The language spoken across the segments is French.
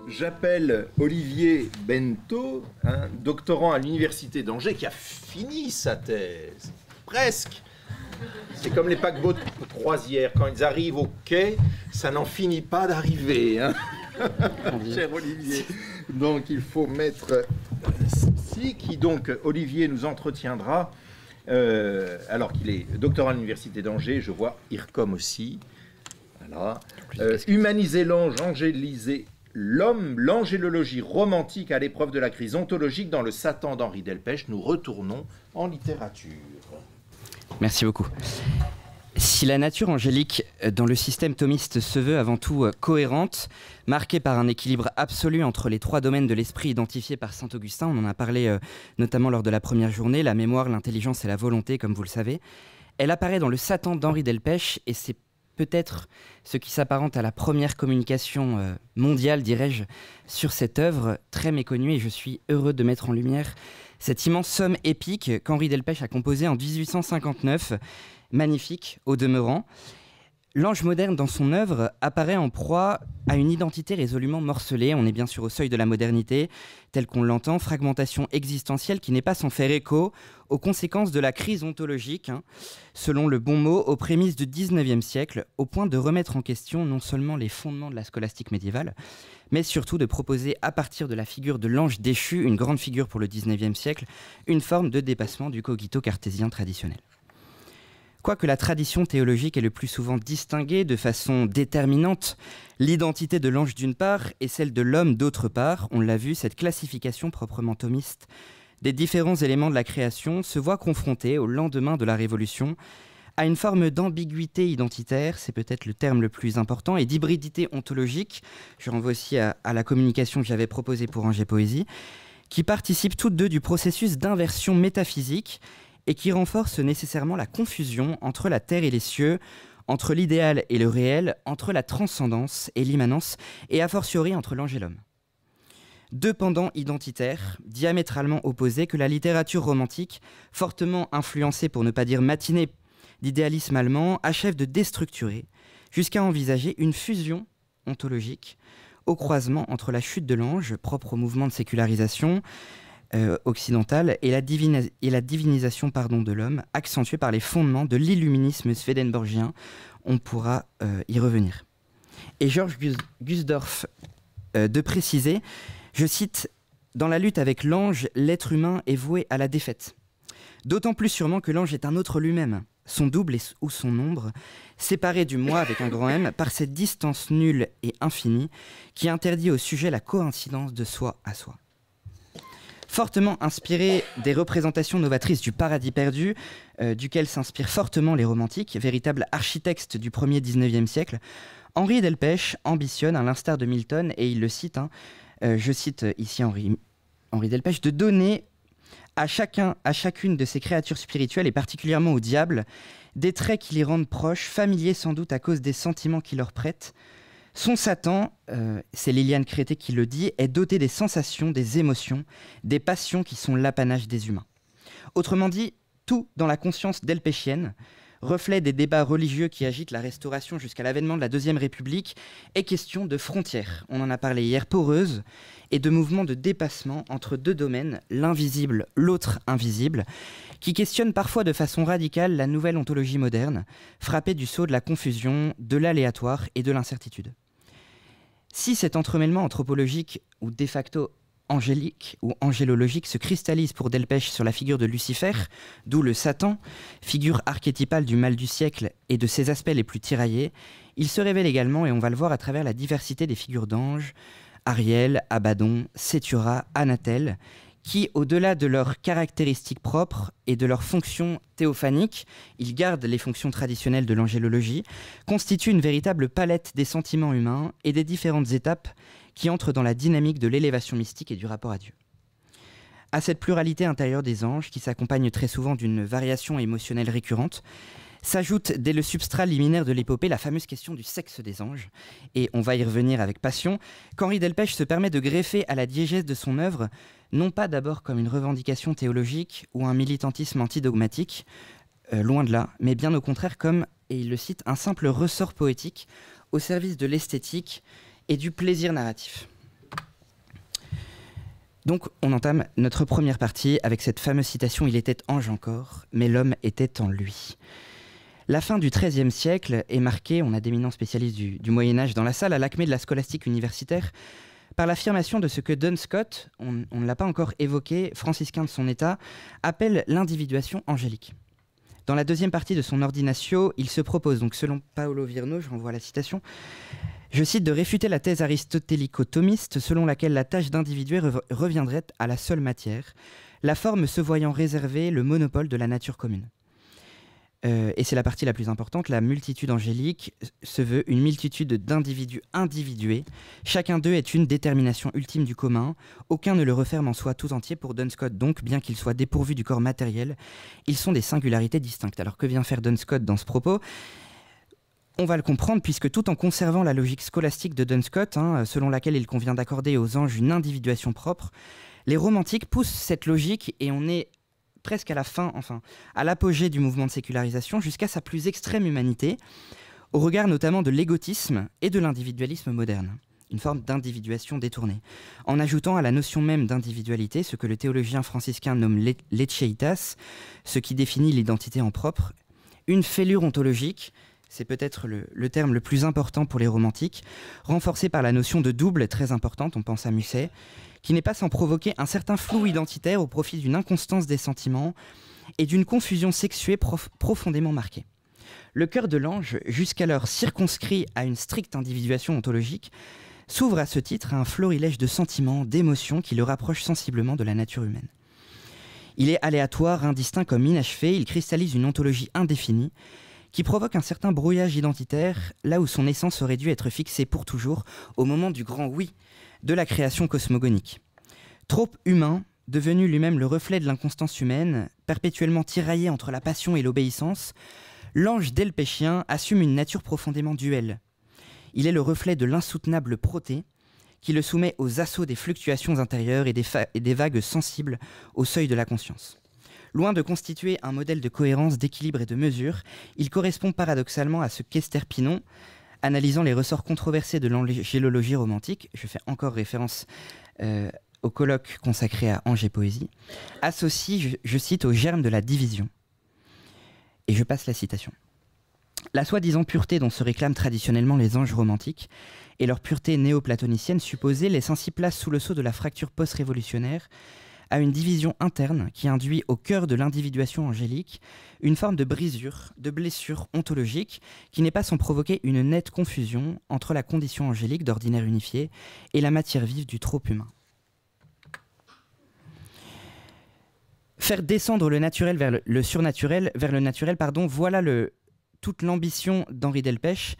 J'appelle Olivier Bento, doctorant à l'université d'Angers, qui a fini sa thèse. Presque. C'est comme les paquebots de croisière. Quand ils arrivent au quai, ça n'en finit pas d'arriver. Cher Olivier. Donc il faut mettre ceci, qui donc, Olivier nous entretiendra, alors qu'il est doctorant à l'université d'Angers, je vois IRCOM aussi. Voilà. Humaniser l'ange, angéliser l'homme, l'angélologie romantique à l'épreuve de la crise ontologique dans le Satan d'Henri Delpech. Nous retournons en littérature. Merci beaucoup. Si la nature angélique dans le système thomiste se veut avant tout cohérente, marquée par un équilibre absolu entre les trois domaines de l'esprit identifiés par saint Augustin, on en a parlé notamment lors de la première journée, la mémoire, l'intelligence et la volonté, comme vous le savez, elle apparaît dans le Satan d'Henri Delpech et c'est peut-être ce qui s'apparente à la première communication mondiale, dirais-je, sur cette œuvre très méconnue, et je suis heureux de mettre en lumière cette immense somme épique qu'Henri Delpech a composée en 1859, magnifique au demeurant. L'ange moderne dans son œuvre apparaît en proie à une identité résolument morcelée. On est bien sûr au seuil de la modernité, tel qu'on l'entend, fragmentation existentielle qui n'est pas sans faire écho aux conséquences de la crise ontologique, selon le bon mot, aux prémices du XIXe siècle, au point de remettre en question non seulement les fondements de la scolastique médiévale, mais surtout de proposer à partir de la figure de l'ange déchu, une grande figure pour le XIXe siècle, une forme de dépassement du cogito cartésien traditionnel. Quoique la tradition théologique ait le plus souvent distingué de façon déterminante l'identité de l'ange d'une part et celle de l'homme d'autre part, on l'a vu, cette classification proprement thomiste des différents éléments de la création se voit confrontée au lendemain de la Révolution à une forme d'ambiguïté identitaire, c'est peut-être le terme le plus important, et d'hybridité ontologique, je renvoie aussi à la communication que j'avais proposée pour Angers Poésie, qui participent toutes deux du processus d'inversion métaphysique et qui renforce nécessairement la confusion entre la terre et les cieux, entre l'idéal et le réel, entre la transcendance et l'immanence, et a fortiori entre l'ange et l'homme. Deux pendants identitaires, diamétralement opposés, que la littérature romantique, fortement influencée pour ne pas dire matinée d'idéalisme allemand, achève de déstructurer, jusqu'à envisager une fusion ontologique au croisement entre la chute de l'ange, propre au mouvement de sécularisation, occidentale et la divinisation de l'homme, accentuée par les fondements de l'illuminisme swedenborgien. On pourra y revenir. Et Georges Gusdorf de préciser, je cite, « Dans la lutte avec l'ange, l'être humain est voué à la défaite. D'autant plus sûrement que l'ange est un autre lui-même, son double ou son ombre, séparé du moi avec un grand M par cette distance nulle et infinie qui interdit au sujet la coïncidence de soi à soi. » Fortement inspiré des représentations novatrices du paradis perdu, duquel s'inspirent fortement les romantiques, véritables architectes du 1er 19e siècle, Henri Delpech ambitionne, à l'instar de Milton, et il le cite, je cite ici Henri Delpech, de donner à chacune de ces créatures spirituelles, et particulièrement au diable, des traits qui les rendent proches, familiers sans doute à cause des sentiments qu'il leur prête. Son Satan, c'est Liliane Crété qui le dit, est doté des sensations, des émotions, des passions qui sont l'apanage des humains. Autrement dit, tout dans la conscience delpéchienne, reflet des débats religieux qui agitent la Restauration jusqu'à l'avènement de la Deuxième République, est question de frontières, on en a parlé hier, poreuses, et de mouvements de dépassement entre deux domaines, l'invisible, l'autre invisible, qui questionnent parfois de façon radicale la nouvelle ontologie moderne, frappée du sceau de la confusion, de l'aléatoire et de l'incertitude. Si cet entremêlement anthropologique ou de facto angélique ou angélologique se cristallise pour Delpech sur la figure de Lucifer, d'où le Satan, figure archétypale du mal du siècle et de ses aspects les plus tiraillés, il se révèle également, et on va le voir à travers la diversité des figures d'anges, Ariel, Abaddon, Sétura, Anatel, qui, au-delà de leurs caractéristiques propres et de leurs fonctions théophaniques, ils gardent les fonctions traditionnelles de l'angélologie, constituent une véritable palette des sentiments humains et des différentes étapes qui entrent dans la dynamique de l'élévation mystique et du rapport à Dieu. À cette pluralité intérieure des anges, qui s'accompagne très souvent d'une variation émotionnelle récurrente, S'ajoute dès le substrat liminaire de l'épopée la fameuse question du sexe des anges, et on va y revenir avec passion, qu'Henri Delpech se permet de greffer à la diégèse de son œuvre, non pas d'abord comme une revendication théologique ou un militantisme antidogmatique, loin de là, mais bien au contraire comme, et il le cite, un simple ressort poétique au service de l'esthétique et du plaisir narratif. Donc on entame notre première partie avec cette fameuse citation « Il était ange encore, mais l'homme était en lui ». La fin du XIIIe siècle est marquée, on a d'éminents spécialistes du Moyen-Âge dans la salle, à l'acmé de la scolastique universitaire, par l'affirmation de ce que Duns Scotus, on ne l'a pas encore évoqué, franciscain de son état, appelle l'individuation angélique. Dans la deuxième partie de son Ordinatio, il se propose, donc selon Paolo Virno, je renvoie à la citation, je cite, de réfuter la thèse aristotélico-thomiste selon laquelle la tâche d'individuer reviendrait à la seule matière, la forme se voyant réserver le monopole de la nature commune. Et c'est la partie la plus importante, la multitude angélique se veut une multitude d'individus individués. Chacun d'eux est une détermination ultime du commun. Aucun ne le referme en soi tout entier pour Duns Scotus. Donc, bien qu'ils soient dépourvus du corps matériel, ils sont des singularités distinctes. Alors que vient faire Duns Scotus dans ce propos ? On va le comprendre puisque tout en conservant la logique scolastique de Duns Scotus, selon laquelle il convient d'accorder aux anges une individuation propre, les romantiques poussent cette logique et on est presque à la fin, enfin, à l'apogée du mouvement de sécularisation, jusqu'à sa plus extrême humanité, au regard notamment de l'égotisme et de l'individualisme moderne, une forme d'individuation détournée, en ajoutant à la notion même d'individualité ce que le théologien franciscain nomme l'etcheitas, ce qui définit l'identité en propre, une fêlure ontologique, c'est peut-être le terme le plus important pour les romantiques, renforcée par la notion de double très importante, on pense à Musset, qui n'est pas sans provoquer un certain flou identitaire au profit d'une inconstance des sentiments et d'une confusion sexuée profondément marquée. Le cœur de l'ange, jusqu'alors circonscrit à une stricte individuation ontologique, s'ouvre à ce titre à un florilège de sentiments, d'émotions qui le rapprochent sensiblement de la nature humaine. Il est aléatoire, indistinct comme inachevé, il cristallise une ontologie indéfinie qui provoque un certain brouillage identitaire là où son essence aurait dû être fixée pour toujours au moment du grand oui de la création cosmogonique. Trop humain, devenu lui-même le reflet de l'inconstance humaine, perpétuellement tiraillé entre la passion et l'obéissance, l'ange delpéchien assume une nature profondément duelle. Il est le reflet de l'insoutenable Proté, qui le soumet aux assauts des fluctuations intérieures et des vagues sensibles au seuil de la conscience. Loin de constituer un modèle de cohérence, d'équilibre et de mesure, il correspond paradoxalement à ce qu'Esther Pinon, analysant les ressorts controversés de l'angélologie romantique, je fais encore référence au colloque consacré à Ange et Poésie, associe, je cite, au germe de la division. Et je passe la citation. La soi-disant pureté dont se réclament traditionnellement les anges romantiques et leur pureté néo-platonicienne supposée laisse ainsi place sous le sceau de la fracture post-révolutionnaire à une division interne qui induit au cœur de l'individuation angélique une forme de brisure, de blessure ontologique qui n'est pas sans provoquer une nette confusion entre la condition angélique d'ordinaire unifiée et la matière vive du trop humain. Faire descendre le naturel vers le surnaturel, vers le naturel, voilà toute l'ambition d'Henri Delpech,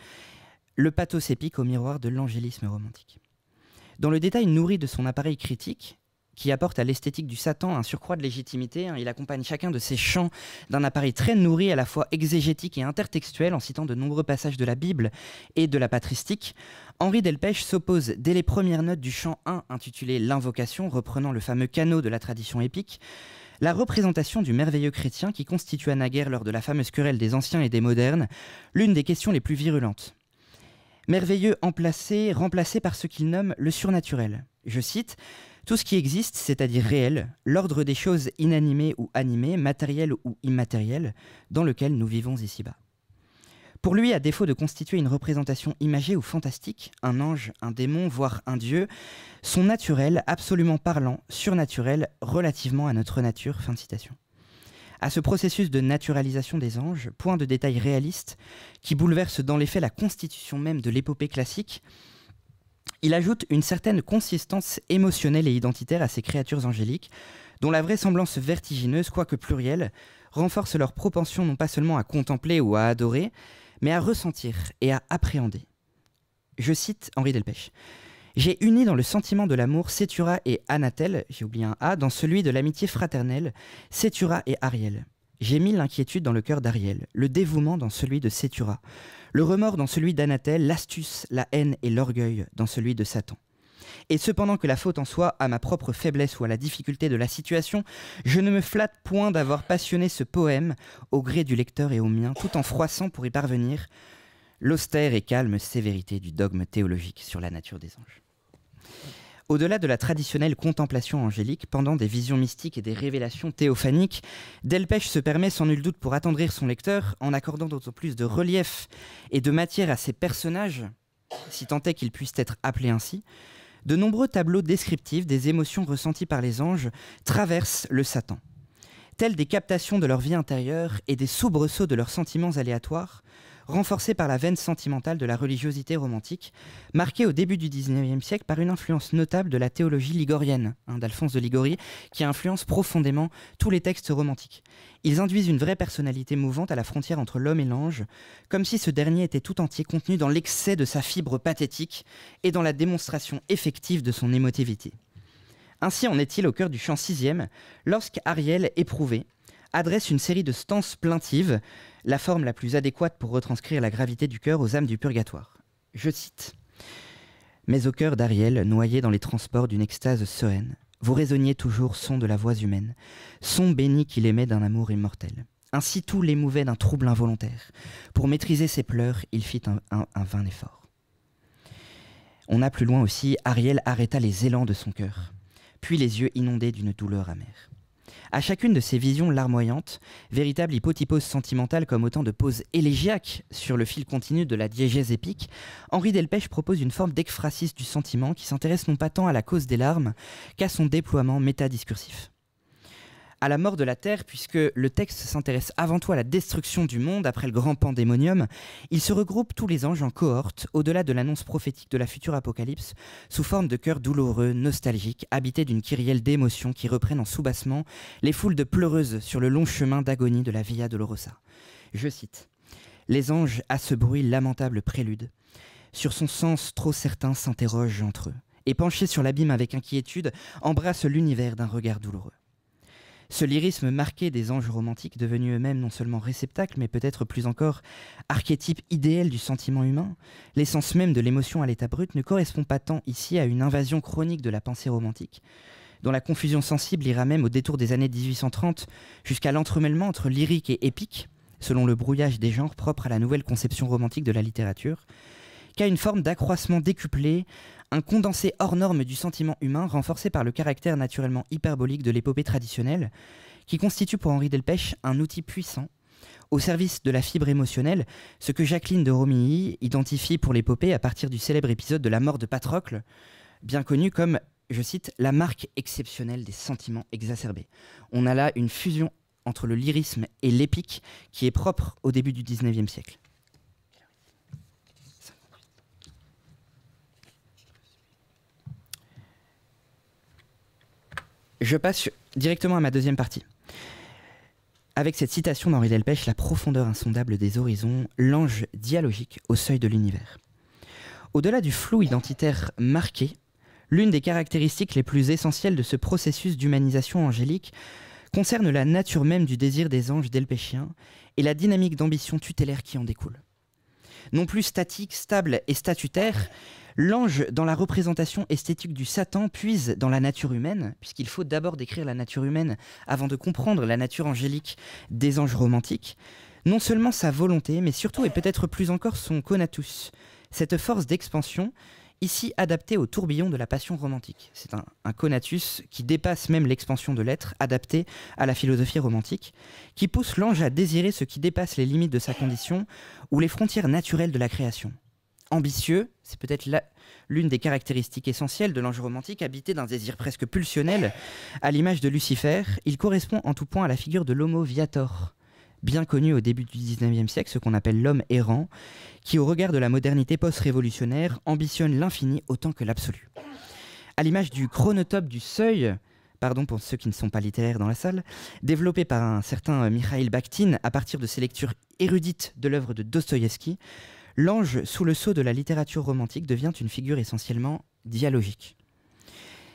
le pathos épique au miroir de l'angélisme romantique. Dans le détail nourri de son appareil critique, qui apporte à l'esthétique du Satan un surcroît de légitimité. Il accompagne chacun de ses chants d'un appareil très nourri à la fois exégétique et intertextuel en citant de nombreux passages de la Bible et de la patristique. Henri Delpech s'oppose dès les premières notes du chant 1 intitulé « L'Invocation », reprenant le fameux canot de la tradition épique, la représentation du merveilleux chrétien qui constitua naguère lors de la fameuse querelle des anciens et des modernes l'une des questions les plus virulentes. Merveilleux remplacé par ce qu'il nomme le surnaturel. Je cite « Tout ce qui existe, c'est-à-dire réel, l'ordre des choses inanimées ou animées, matérielles ou immatérielles, dans lequel nous vivons ici-bas. » Pour lui, à défaut de constituer une représentation imagée ou fantastique, un ange, un démon, voire un dieu, sont naturels, absolument parlant, surnaturels, relativement à notre nature. Fin de citation. À ce processus de naturalisation des anges, point de détail réaliste, qui bouleverse dans les faits la constitution même de l'épopée classique, il ajoute une certaine consistance émotionnelle et identitaire à ces créatures angéliques, dont la vraisemblance vertigineuse, quoique plurielle, renforce leur propension non pas seulement à contempler ou à adorer, mais à ressentir et à appréhender. Je cite Henri Delpech. « J'ai uni dans le sentiment de l'amour Sétura et Anatel, j'ai oublié un A, dans celui de l'amitié fraternelle, Sétura et Ariel. j'ai mis l'inquiétude dans le cœur d'Ariel, le dévouement dans celui de Sétura, le remords dans celui d'Anathèle, l'astuce, la haine et l'orgueil dans celui de Satan. Et cependant que la faute en soit à ma propre faiblesse ou à la difficulté de la situation, je ne me flatte point d'avoir passionné ce poème au gré du lecteur et au mien, tout en froissant pour y parvenir l'austère et calme sévérité du dogme théologique sur la nature des anges. Au-delà de la traditionnelle contemplation angélique, pendant des visions mystiques et des révélations théophaniques, Delpech se permet sans nul doute pour attendrir son lecteur, en accordant d'autant plus de relief et de matière à ses personnages, si tant est qu'ils puissent être appelés ainsi, de nombreux tableaux descriptifs des émotions ressenties par les anges traversent le Satan. Tels des captations de leur vie intérieure et des soubresauts de leurs sentiments aléatoires, renforcés par la veine sentimentale de la religiosité romantique, marquée au début du XIXe siècle par une influence notable de la théologie ligorienne, d'Alphonse de Ligorie, qui influence profondément tous les textes romantiques. Ils induisent une vraie personnalité mouvante à la frontière entre l'homme et l'ange, comme si ce dernier était tout entier contenu dans l'excès de sa fibre pathétique et dans la démonstration effective de son émotivité. Ainsi en est-il au cœur du chant 6e, lorsqu'Ariel, éprouvé, adresse une série de stances plaintives, la forme la plus adéquate pour retranscrire la gravité du cœur aux âmes du purgatoire. Je cite : « Mais au cœur d'Ariel, noyé dans les transports d'une extase sereine, vous raisonniez toujours son de la voix humaine, son béni qu'il aimait d'un amour immortel. Ainsi tout l'émouvait d'un trouble involontaire. Pour maîtriser ses pleurs, il fit un vain effort. » On a plus loin aussi, Ariel arrêta les élans de son cœur, puis les yeux inondés d'une douleur amère. À chacune de ces visions larmoyantes, véritable hypotypose sentimentale comme autant de poses élégiaques sur le fil continu de la diégèse épique, Henri Delpech propose une forme d'ekphrasis du sentiment qui s'intéresse non pas tant à la cause des larmes qu'à son déploiement métadiscursif. À la mort de la Terre, puisque le texte s'intéresse avant tout à la destruction du monde après le grand pandémonium, il se regroupe tous les anges en cohorte, au-delà de l'annonce prophétique de la future apocalypse, sous forme de chœurs douloureux, nostalgiques, habités d'une kyrielle d'émotions qui reprennent en soubassement les foules de pleureuses sur le long chemin d'agonie de la Via Dolorosa. Je cite : « Les anges, à ce bruit lamentable prélude, sur son sens trop certain s'interrogent entre eux, et penchés sur l'abîme avec inquiétude, embrassent l'univers d'un regard douloureux. » Ce lyrisme marqué des anges romantiques, devenus eux-mêmes non seulement réceptacles, mais peut-être plus encore archétype idéal du sentiment humain, l'essence même de l'émotion à l'état brut, ne correspond pas tant ici à une invasion chronique de la pensée romantique, dont la confusion sensible ira même au détour des années 1830 jusqu'à l'entremêlement entre lyrique et épique, selon le brouillage des genres propre à la nouvelle conception romantique de la littérature, qu'à une forme d'accroissement décuplé, un condensé hors norme du sentiment humain renforcé par le caractère naturellement hyperbolique de l'épopée traditionnelle, qui constitue pour Henri Delpech un outil puissant au service de la fibre émotionnelle, ce que Jacqueline de Romilly identifie pour l'épopée à partir du célèbre épisode de la mort de Patrocle, bien connu comme, je cite, la marque exceptionnelle des sentiments exacerbés. On a là une fusion entre le lyrisme et l'épique qui est propre au début du XIXe siècle. Je passe directement à ma deuxième partie. Avec cette citation d'Henri Delpech, la profondeur insondable des horizons, l'ange dialogique au seuil de l'univers. Au-delà du flou identitaire marqué, l'une des caractéristiques les plus essentielles de ce processus d'humanisation angélique concerne la nature même du désir des anges delpéchiens et la dynamique d'ambition tutélaire qui en découle. Non plus statique, stable et statutaire, l'ange, dans la représentation esthétique du Satan, puise dans la nature humaine, puisqu'il faut d'abord décrire la nature humaine avant de comprendre la nature angélique des anges romantiques, non seulement sa volonté, mais surtout et peut-être plus encore son conatus, cette force d'expansion, ici adaptée au tourbillon de la passion romantique. C'est un conatus qui dépasse même l'expansion de l'être, adapté à la philosophie romantique, qui pousse l'ange à désirer ce qui dépasse les limites de sa condition ou les frontières naturelles de la création. Ambitieux, c'est peut-être l'une des caractéristiques essentielles de l'ange romantique, habité d'un désir presque pulsionnel, à l'image de Lucifer, il correspond en tout point à la figure de l'homo viator, bien connu au début du XIXe siècle, ce qu'on appelle l'homme errant, qui au regard de la modernité post-révolutionnaire ambitionne l'infini autant que l'absolu. À l'image du chronotope du seuil, pardon pour ceux qui ne sont pas littéraires dans la salle, développé par un certain Mikhaïl Bakhtin à partir de ses lectures érudites de l'œuvre de Dostoïevski, l'ange sous le sceau de la littérature romantique devient une figure essentiellement dialogique.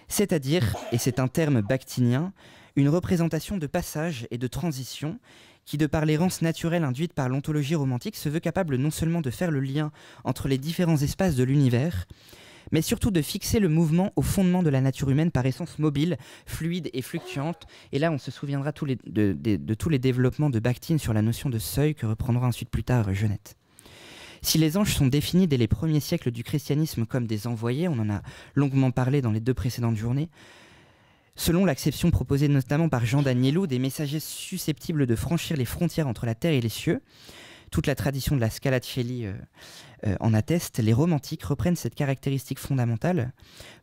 C'est-à-dire, et c'est un terme bakhtinien, une représentation de passage et de transition qui, de par l'errance naturelle induite par l'ontologie romantique, se veut capable non seulement de faire le lien entre les différents espaces de l'univers, mais surtout de fixer le mouvement au fondement de la nature humaine par essence mobile, fluide et fluctuante. Et là, on se souviendra de tous les développements de Bakhtin sur la notion de seuil que reprendra ensuite plus tard Genette. Si les anges sont définis dès les premiers siècles du christianisme comme des envoyés, on en a longuement parlé dans les 2 précédentes journées, selon l'acception proposée notamment par Jean d'Agnello, des messagers susceptibles de franchir les frontières entre la terre et les cieux, toute la tradition de la Scala Coeli en atteste, les romantiques reprennent cette caractéristique fondamentale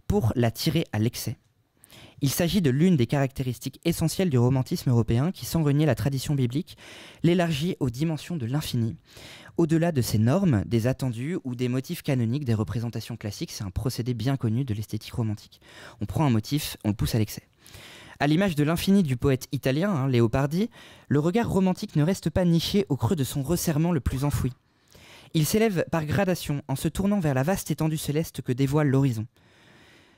pour la tirer à l'excès. Il s'agit de l'une des caractéristiques essentielles du romantisme européen qui, sans renier la tradition biblique, l'élargit aux dimensions de l'infini, au-delà de ses normes, des attendus ou des motifs canoniques des représentations classiques. C'est un procédé bien connu de l'esthétique romantique. On prend un motif, on le pousse à l'excès. À l'image de l'infini du poète italien, Leopardi, le regard romantique ne reste pas niché au creux de son resserrement le plus enfoui. Il s'élève par gradation en se tournant vers la vaste étendue céleste que dévoile l'horizon.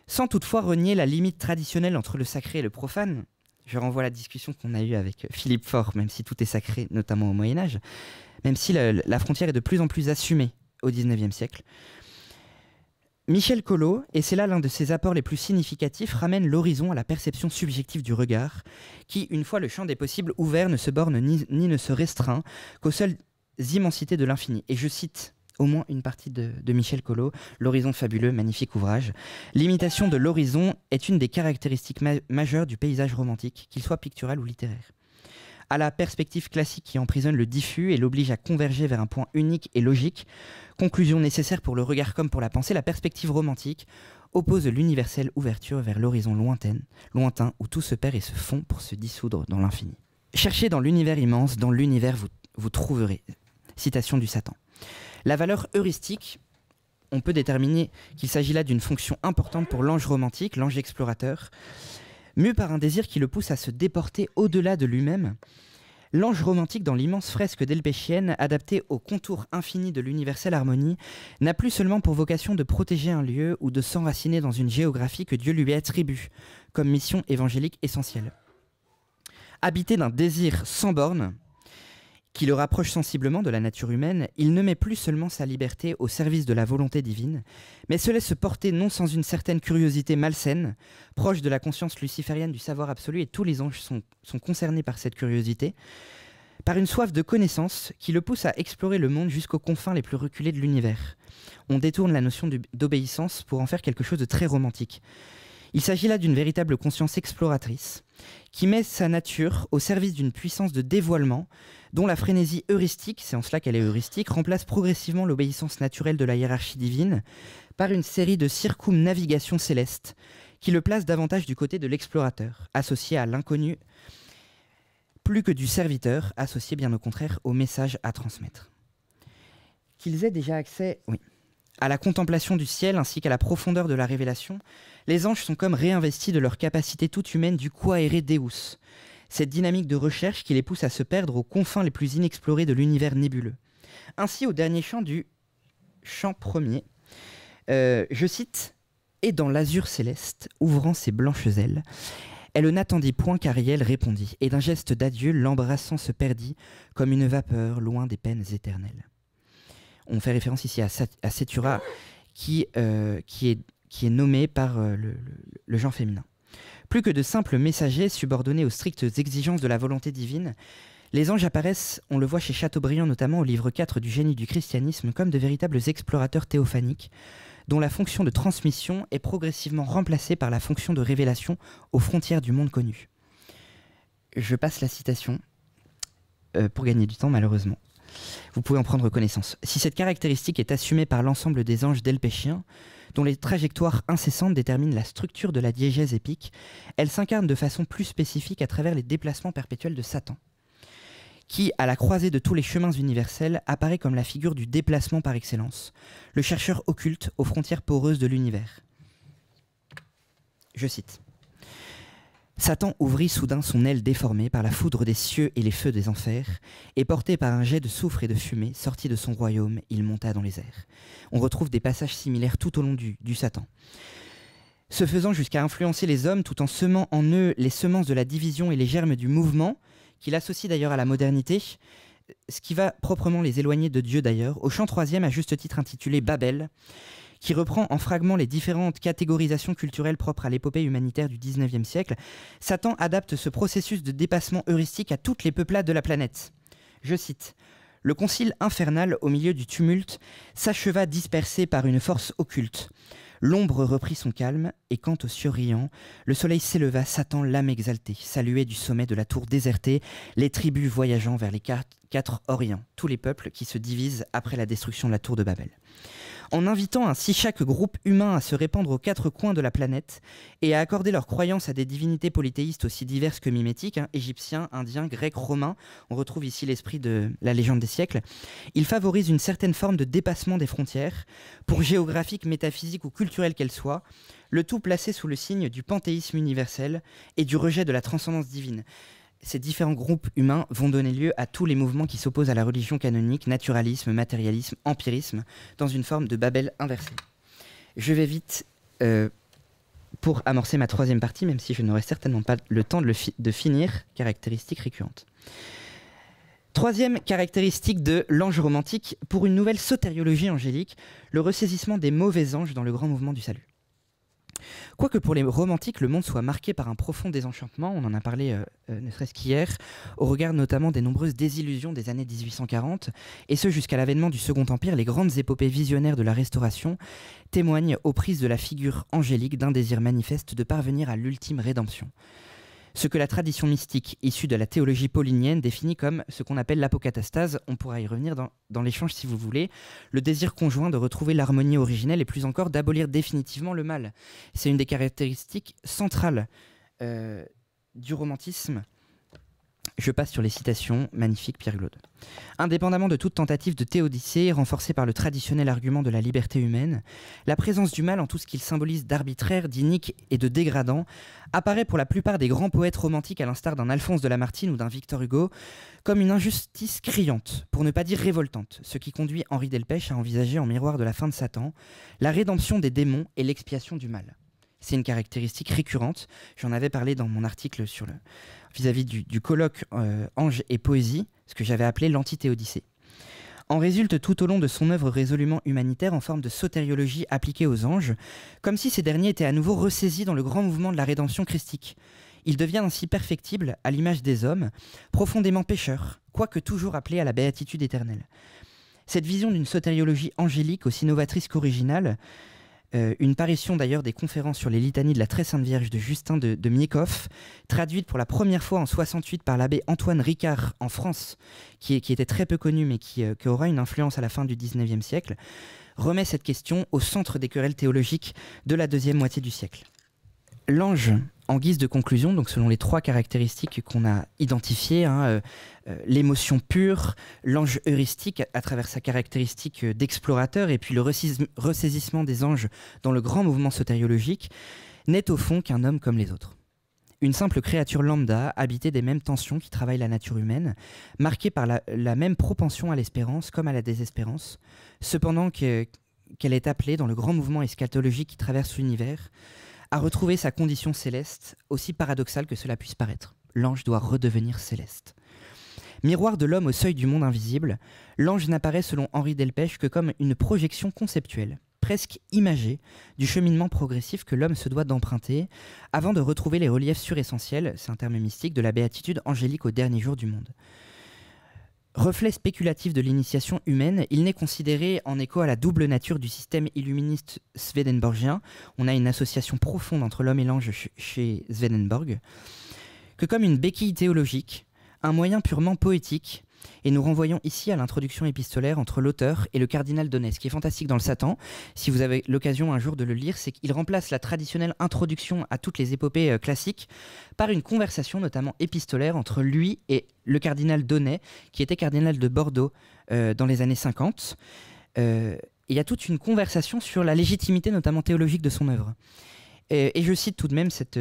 Sans toutefois renier la limite traditionnelle entre le sacré et le profane, je renvoie à la discussion qu'on a eue avec Philippe Faure, même si tout est sacré, notamment au Moyen-Âge, même si la frontière est de plus en plus assumée au XIXe siècle, Michel Collot, et c'est là l'un de ses apports les plus significatifs, ramène l'horizon à la perception subjective du regard, qui, une fois le champ des possibles ouvert, ne se borne ni ne se restreint qu'aux seules immensités de l'infini. Et je cite au moins une partie de Michel Collot, L'horizon fabuleux, magnifique ouvrage. L'imitation de l'horizon est une des caractéristiques majeures du paysage romantique, qu'il soit pictural ou littéraire. À la perspective classique qui emprisonne le diffus et l'oblige à converger vers un point unique et logique, conclusion nécessaire pour le regard comme pour la pensée, la perspective romantique oppose l'universelle ouverture vers l'horizon lointain où tout se perd et se fond pour se dissoudre dans l'infini. Cherchez dans l'univers immense, dans l'univers vous trouverez. Citation du Satan. La valeur heuristique, on peut déterminer qu'il s'agit là d'une fonction importante pour l'ange romantique, l'ange explorateur, mu par un désir qui le pousse à se déporter au-delà de lui-même. L'ange romantique, dans l'immense fresque delpéchienne, adaptée au contour infini de l'universelle harmonie, n'a plus seulement pour vocation de protéger un lieu ou de s'enraciner dans une géographie que Dieu lui attribue comme mission évangélique essentielle. Habité d'un désir sans bornes, qui le rapproche sensiblement de la nature humaine, il ne met plus seulement sa liberté au service de la volonté divine, mais se laisse porter non sans une certaine curiosité malsaine, proche de la conscience luciférienne du savoir absolu, et tous les anges sont concernés par cette curiosité, par une soif de connaissance qui le pousse à explorer le monde jusqu'aux confins les plus reculés de l'univers. On détourne la notion d'obéissance pour en faire quelque chose de très romantique. Il s'agit là d'une véritable conscience exploratrice, qui met sa nature au service d'une puissance de dévoilement dont la frénésie heuristique, c'est en cela qu'elle est heuristique, remplace progressivement l'obéissance naturelle de la hiérarchie divine par une série de circumnavigations célestes qui le placent davantage du côté de l'explorateur, associé à l'inconnu, plus que du serviteur, associé bien au contraire au message à transmettre. Qu'ils aient déjà accès, à la contemplation du ciel ainsi qu'à la profondeur de la révélation, les anges sont comme réinvestis de leur capacité toute humaine du quaere deus, cette dynamique de recherche qui les pousse à se perdre aux confins les plus inexplorés de l'univers nébuleux. Ainsi, au dernier chant du chant premier, je cite « Et dans l'azur céleste, ouvrant ses blanches ailes, elle n'attendit point qu'Ariel répondit, et d'un geste d'adieu, l'embrassant se perdit comme une vapeur loin des peines éternelles. » On fait référence ici à Sétura qui est nommé par le genre féminin. Plus que de simples messagers subordonnés aux strictes exigences de la volonté divine, les anges apparaissent, on le voit chez Chateaubriand notamment au livre 4 du Génie du christianisme, comme de véritables explorateurs théophaniques, dont la fonction de transmission est progressivement remplacée par la fonction de révélation aux frontières du monde connu. Je passe la citation, pour gagner du temps malheureusement. Vous pouvez en prendre connaissance. Si cette caractéristique est assumée par l'ensemble des anges delpéchiens, dont les trajectoires incessantes déterminent la structure de la diégèse épique, elle s'incarne de façon plus spécifique à travers les déplacements perpétuels de Satan, qui, à la croisée de tous les chemins universels, apparaît comme la figure du déplacement par excellence, le chercheur occulte aux frontières poreuses de l'univers. Je cite. Satan ouvrit soudain son aile déformée par la foudre des cieux et les feux des enfers, et porté par un jet de soufre et de fumée, sorti de son royaume, il monta dans les airs. On retrouve des passages similaires tout au long du Satan. Se faisant jusqu'à influencer les hommes tout en semant en eux les semences de la division et les germes du mouvement, qu'il associe d'ailleurs à la modernité, ce qui va proprement les éloigner de Dieu d'ailleurs, au chant troisième à juste titre intitulé Babel, qui reprend en fragments les différentes catégorisations culturelles propres à l'épopée humanitaire du XIXe siècle. Satan adapte ce processus de dépassement heuristique à toutes les peuplades de la planète. Je cite: « Le concile infernal, au milieu du tumulte, s'acheva dispersé par une force occulte. L'ombre reprit son calme, et quant aux cieux riants, le soleil s'éleva, Satan l'âme exaltée, saluait du sommet de la tour désertée, les tribus voyageant vers les quatre orients, tous les peuples qui se divisent après la destruction de la tour de Babel. » En invitant ainsi chaque groupe humain à se répandre aux quatre coins de la planète et à accorder leur croyance à des divinités polythéistes aussi diverses que mimétiques, égyptiens, indiens, grecs, romains, on retrouve ici l'esprit de la légende des siècles, il favorise une certaine forme de dépassement des frontières, pour géographique, métaphysique ou culturelle qu'elle soit, le tout placé sous le signe du panthéisme universel et du rejet de la transcendance divine. Ces différents groupes humains vont donner lieu à tous les mouvements qui s'opposent à la religion canonique, naturalisme, matérialisme, empirisme, dans une forme de Babel inversée. Je vais vite pour amorcer ma troisième partie, même si je n'aurai certainement pas le temps de finir, caractéristiques récurrentes. Troisième caractéristique de l'ange romantique, pour une nouvelle sotériologie angélique, le ressaisissement des mauvais anges dans le grand mouvement du salut. Quoique pour les romantiques, le monde soit marqué par un profond désenchantement, on en a parlé ne serait-ce qu'hier, au regard notamment des nombreuses désillusions des années 1840, et ce jusqu'à l'avènement du Second Empire, les grandes épopées visionnaires de la Restauration témoignent aux prises de la figure angélique d'un désir manifeste de parvenir à l'ultime rédemption. Ce que la tradition mystique issue de la théologie paulinienne définit comme ce qu'on appelle l'apocatastase, on pourra y revenir dans l'échange si vous voulez, le désir conjoint de retrouver l'harmonie originelle et plus encore d'abolir définitivement le mal. C'est une des caractéristiques centrales du romantisme. Je passe sur les citations, magnifiques, Pierre-Claude. Indépendamment de toute tentative de théodicée, renforcée par le traditionnel argument de la liberté humaine, la présence du mal en tout ce qu'il symbolise d'arbitraire, d'inique et de dégradant apparaît pour la plupart des grands poètes romantiques, à l'instar d'un Alphonse de Lamartine ou d'un Victor Hugo, comme une injustice criante, pour ne pas dire révoltante, ce qui conduit Henri Delpech à envisager en miroir de la fin de Satan la rédemption des démons et l'expiation du mal. C'est une caractéristique récurrente. J'en avais parlé dans mon article sur le vis-à-vis du colloque Ange et Poésie, ce que j'avais appelé l'antithéodicée. En résulte tout au long de son œuvre résolument humanitaire en forme de sotériologie appliquée aux anges, comme si ces derniers étaient à nouveau ressaisis dans le grand mouvement de la rédemption christique. Il devient ainsi perfectible à l'image des hommes, profondément pécheurs, quoique toujours appelés à la béatitude éternelle. Cette vision d'une sotériologie angélique aussi novatrice qu'originale, une parution d'ailleurs des conférences sur les litanies de la Très Sainte Vierge de Justin de Miekhoff, traduite pour la première fois en 68 par l'abbé Antoine Ricard en France, qui était très peu connu mais qui aura une influence à la fin du XIXe siècle, remet cette question au centre des querelles théologiques de la deuxième moitié du siècle. L'ange, en guise de conclusion, donc selon les trois caractéristiques qu'on a identifiées, l'émotion pure, l'ange heuristique à travers sa caractéristique d'explorateur et puis le ressaisissement des anges dans le grand mouvement sotériologique, n'est au fond qu'un homme comme les autres. Une simple créature lambda, habitée des mêmes tensions qui travaillent la nature humaine, marquée par la même propension à l'espérance comme à la désespérance, cependant qu'elle est appelée, dans le grand mouvement eschatologique qui traverse l'univers, à retrouver sa condition céleste, aussi paradoxale que cela puisse paraître. L'ange doit redevenir céleste. Miroir de l'homme au seuil du monde invisible, l'ange n'apparaît selon Henri Delpech que comme une projection conceptuelle, presque imagée, du cheminement progressif que l'homme se doit d'emprunter avant de retrouver les reliefs suressentiels, c'est un terme mystique, de la béatitude angélique au dernier jour du monde. Reflet spéculatif de l'initiation humaine, il n'est considéré en écho à la double nature du système illuministe swedenborgien, on a une association profonde entre l'homme et l'ange chez Swedenborg, que comme une béquille théologique, un moyen purement poétique, et nous renvoyons ici à l'introduction épistolaire entre l'auteur et le cardinal Donnet. Ce qui est fantastique dans le Satan, si vous avez l'occasion un jour de le lire, c'est qu'il remplace la traditionnelle introduction à toutes les épopées classiques par une conversation notamment épistolaire entre lui et le cardinal Donnet, qui était cardinal de Bordeaux dans les années 50. Il y a toute une conversation sur la légitimité notamment théologique de son œuvre. Et je cite tout de même cette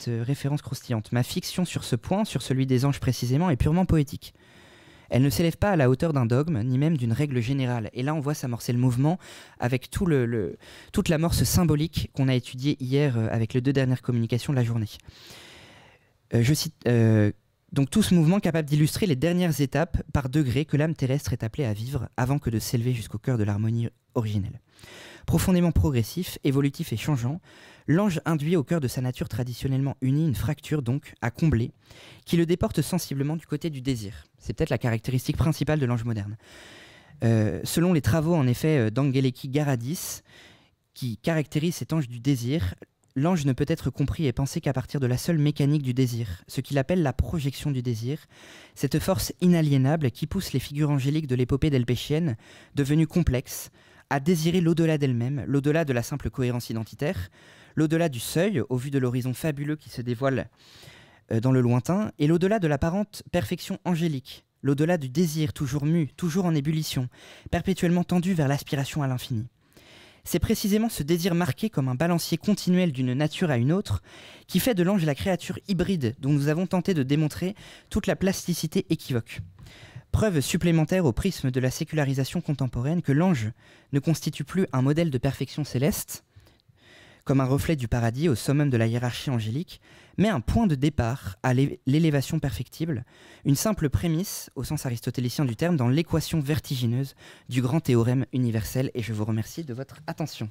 référence croustillante. « Ma fiction sur ce point, sur celui des anges précisément, est purement poétique. Elle ne s'élève pas à la hauteur d'un dogme, ni même d'une règle générale. » Et là, on voit s'amorcer le mouvement avec toute l'amorce symbolique qu'on a étudiée hier avec les deux dernières communications de la journée. Je cite Donc tout ce mouvement capable d'illustrer les dernières étapes par degrés que l'âme terrestre est appelée à vivre avant que de s'élever jusqu'au cœur de l'harmonie originelle. Profondément progressif, évolutif et changeant, l'ange induit au cœur de sa nature traditionnellement unie une fracture donc à combler qui le déporte sensiblement du côté du désir. C'est peut-être la caractéristique principale de l'ange moderne. Selon les travaux en effet d'Angeliki Garadis, qui caractérise cet ange du désir, l'ange ne peut être compris et pensé qu'à partir de la seule mécanique du désir, ce qu'il appelle la projection du désir, cette force inaliénable qui pousse les figures angéliques de l'épopée delpéchienne, devenues complexes, à désirer l'au-delà d'elles-mêmes, l'au-delà de la simple cohérence identitaire, l'au-delà du seuil, au vu de l'horizon fabuleux qui se dévoile dans le lointain, et l'au-delà de l'apparente perfection angélique, l'au-delà du désir toujours mu, toujours en ébullition, perpétuellement tendu vers l'aspiration à l'infini. C'est précisément ce désir marqué comme un balancier continuel d'une nature à une autre qui fait de l'ange la créature hybride dont nous avons tenté de démontrer toute la plasticité équivoque. Preuve supplémentaire au prisme de la sécularisation contemporaine que l'ange ne constitue plus un modèle de perfection céleste, comme un reflet du paradis au summum de la hiérarchie angélique, mais un point de départ à l'élévation perfectible, une simple prémisse, au sens aristotélicien du terme, dans l'équation vertigineuse du grand théorème universel. Et je vous remercie de votre attention.